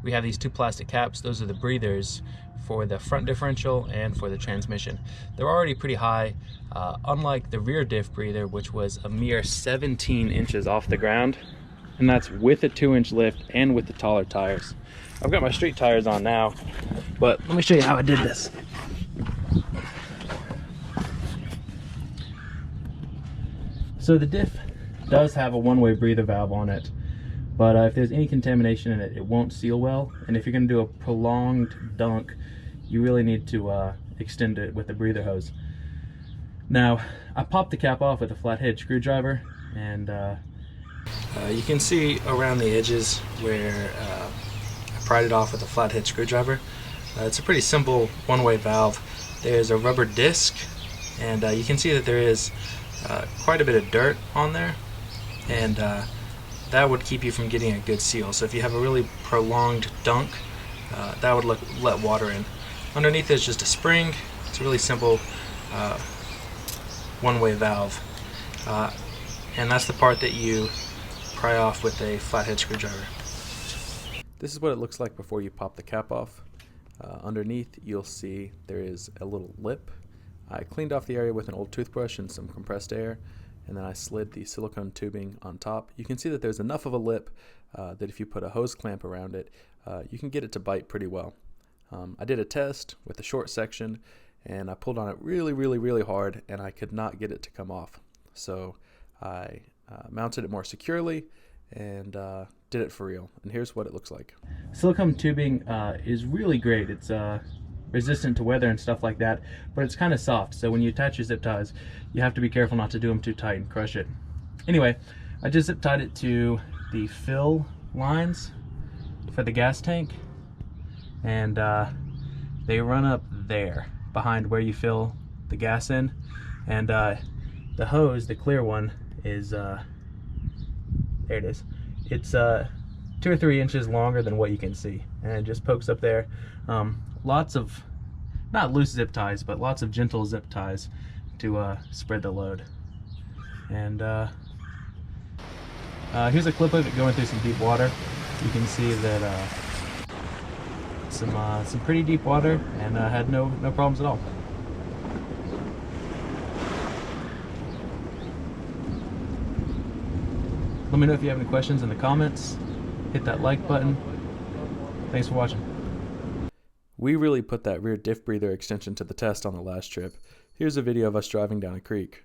we have these two plastic caps. Those are the breathers for the front differential and for the transmission. They're already pretty high, unlike the rear diff breather, which was a mere 17 inches off the ground, and that's with a 2-inch lift and with the taller tires. I've got my street tires on now, but let me show you how I did this. So the diff does have a one-way breather valve on it, but if there's any contamination in it, it won't seal well, and if you're going to do a prolonged dunk, you really need to extend it with the breather hose. Now, I popped the cap off with a flathead screwdriver, and you can see around the edges where I pried it off with a flathead screwdriver. It's a pretty simple one-way valve. There's a rubber disc, and you can see that there is quite a bit of dirt on there, and that would keep you from getting a good seal. So if you have a really prolonged dunk, that would let water in. Underneath is just a spring. It's a really simple one-way valve, and that's the part that you pry off with a flathead screwdriver. This is what it looks like before you pop the cap off. Underneath you'll see there is a little lip. I cleaned off the area with an old toothbrush and some compressed air, and then I slid the silicone tubing on top. You can see that there's enough of a lip that if you put a hose clamp around it, you can get it to bite pretty well. I did a test with a short section, and I pulled on it really hard, and I could not get it to come off. So I mounted it more securely and did it for real. And here's what it looks like. Silicone tubing is really great. It's resistant to weather and stuff like that, but it's kind of soft, so when you attach your zip ties, you have to be careful not to do them too tight and crush it. Anyway, I just zip tied it to the fill lines for the gas tank, and they run up there behind where you fill the gas in, and the hose, the clear one, is there it is. It's 2 or 3 inches longer than what you can see, and it just pokes up there. Lots of, not loose zip ties, but lots of gentle zip ties to spread the load. And here's a clip of it going through some deep water. You can see that some pretty deep water, and had no problems at all. Let me know if you have any questions in the comments. Hit that like button. Thanks for watching. We really put that rear diff breather extension to the test on the last trip. Here's a video of us driving down a creek.